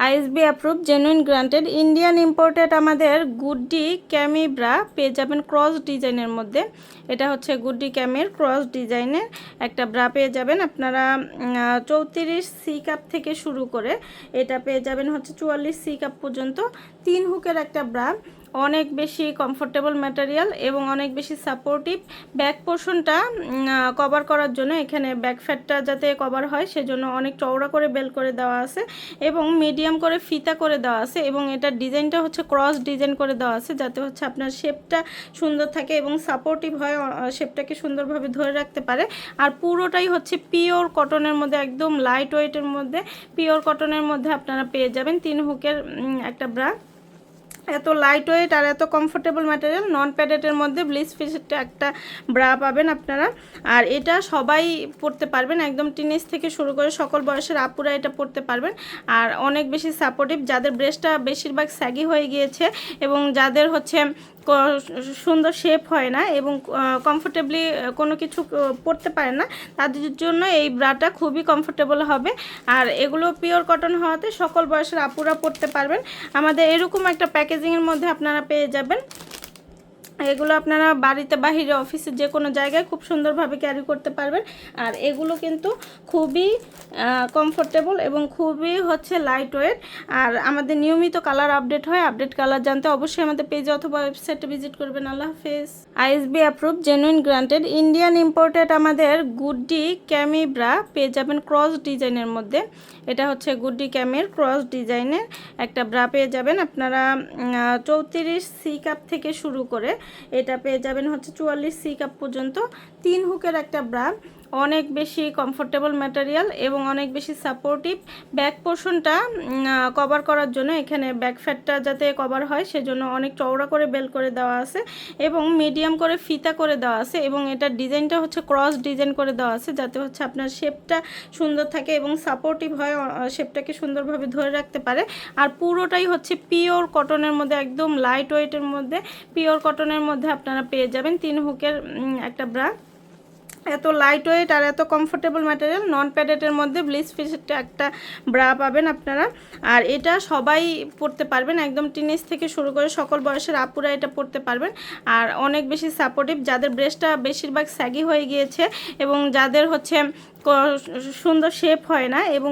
ISSB approve genuine granted Indian imported আমাদের গুডডি Kami bra পেয়ে যাবেন ক্রস ডিজাইনের মধ্যে। এটা হচ্ছে গুডডি ক্যামির ক্রস ডিজাইনের একটা ব্রা পেয়ে যাবেন আপনারা 34 সি কাপ থেকে শুরু করে এটা পেয়ে যাবেন হচ্ছে 44 সি কাপ পর্যন্ত। 3 হুকের একটা ব্রা, অনেক বেশি কমফোর্টেবল ম্যাটেরিয়াল এবং অনেক বেশি সাপোর্টিভ। ব্যাক পোর্শনটা কভার করার জন্য এখানে ব্যাক ফ্যাটটা যাতে কভার হয় সেজন্য অনেক চওড়া করে বেল করে দেওয়া আছে এবং মিডিয়াম করে ফিতা করে দেওয়া আছে এবং এটার ডিজাইনটা হচ্ছে ক্রস ডিজাইন করে দেওয়া আছে যাতে হচ্ছে আপনার শেপটা সুন্দর থাকে এবং সাপোর্টিভ হয়, শেপটাকে সুন্দরভাবে ধরে রাখতে পারে। আর পুরোটাই হচ্ছে পিওর কটনের মধ্যে, একদম লাইট ওয়েটের মধ্যে, পিওর কটনের মধ্যে আপনারা পেয়ে যাবেন 3 হুকের একটা ব্রা। এত লাইট ওয়েট আর এত কমফোর্টেবল ম্যাটেরিয়াল, নন প্যাডেটের মধ্যে ব্লিচ ফিট একটা ব্রা পাবেন আপনারা। আর এটা সবাই পরতে পারবেন, একদম টিনেজ থেকে শুরু করে সকল বয়সের আপুরা এটা পরতে পারবেন। আর অনেক বেশি সাপোর্টিভ, যাদের ব্রেস্টটা বেশিরভাগ স্যাগি হয়ে গিয়েছে এবং যাদের হচ্ছে সুন্দর শেপ হয় না এবং কমফোর্টেবলি কোনো কিছু পরতে পারে না, তাদের জন্য এই ব্রাটা খুবই কমফোর্টেবল হবে। আর এগুলো পিওর কটন হওয়াতে সকল বয়সের আপুরা পরতে পারবেন। আমাদের এরকম একটা প্যাকেজিংয়ের মধ্যে আপনারা পেয়ে যাবেন। এগুলো আপনারা বাড়িতে, বাহিরে, অফিসে, যে কোনো জায়গায় খুব সুন্দরভাবে ক্যারি করতে পারবেন। আর এগুলো কিন্তু খুবই কমফোর্টেবল এবং খুবই হচ্ছে লাইট ওয়েট। আর আমাদের নিয়মিত কালার আপডেট হয়, আপডেট কালার জানতে অবশ্যই আমাদের পেজে অথবা ওয়েবসাইটে ভিজিট করবেন। আল্লাহ হাফেজ। ISSB approve genuine granted Indian imported আমাদের গুডডি ক্যামি ব্রা পেয়ে যাবেন ক্রস ডিজাইনের মধ্যে। এটা হচ্ছে গুডডি ক্যামির ক্রস ডিজাইনের একটা ব্রা পেয়ে যাবেন আপনারা 34 সি কাপ থেকে শুরু করে এটা পেয়ে যাবেন হচ্ছে 44 সি কাপ পর্যন্ত। 3 হুকের একটা ব্রা, অনেক বেশি কমফোর্টেবল ম্যাটেরিয়াল এবং অনেক বেশি সাপোর্টিভ। ব্যাক পোর্শনটা কভার করার জন্য এখানে ব্যাক ফ্যাটটা যাতে কভার হয় সেজন্য অনেক চওড়া করে বেল করে দেওয়া আছে এবং মিডিয়াম করে ফিতা করে দেওয়া আছে এবং এটার ডিজাইনটা হচ্ছে ক্রস ডিজাইন করে দেওয়া আছে যাতে হচ্ছে আপনার শেপটা সুন্দর থাকে এবং সাপোর্টিভ হয়, শেপটাকে সুন্দরভাবে ধরে রাখতে পারে। আর পুরোটাই হচ্ছে পিওর কটনের মধ্যে, একদম লাইট ওয়েটের মধ্যে, পিওর কটনের মধ্যে আপনারা পেয়ে যাবেন 3 হুকের একটা ব্রা। এত লাইট ওয়েট আর এত কমফোর্টেবল ম্যাটেরিয়াল, নন প্যাডেটের মধ্যে ব্লিচ ফিট একটা ব্রা পাবেন আপনারা। আর এটা সবাই পরতে পারবেন, একদম টিনেজ থেকে শুরু করে সকল বয়সের আপুরা এটা পরতে পারবেন। আর অনেক বেশি সাপোর্টিভ, যাদের ব্রেস্টটা বেশিরভাগ স্যাগি হয়ে গিয়েছে এবং যাদের হচ্ছে সুন্দর শেপ হয় না এবং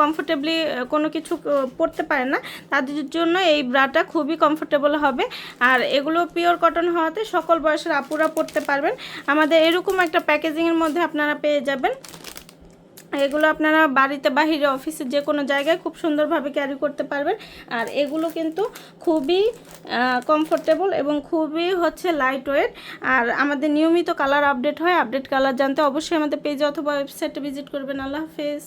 কমফোর্টেবলি কোনো কিছু পরতে পারে না, তাদের জন্য এই ব্রাটা খুবই কমফোর্টেবল হবে। আর এগুলো পিওর কটন হওয়াতে সকল বয়সের আপুরা পরতে পারবেন। আমাদের এরকম একটা প্যাকেজিংয়ের মধ্যে আপনারা পেয়ে যাবেন। এগুলো আপনারা বাড়িতে, বাহিরে, অফিসে, যে কোনো জায়গায় খুব সুন্দরভাবে ক্যারি করতে পারবেন। আর এগুলো কিন্তু খুবই কমফোর্টেবল এবং খুবই হচ্ছে লাইট ওয়েট। আর আমাদের নিয়মিত কালার আপডেট হয়, আপডেট কালার জানতে অবশ্যই আমাদের পেজে অথবা ওয়েবসাইটে ভিজিট করবেন। আল্লাহ হাফেজ।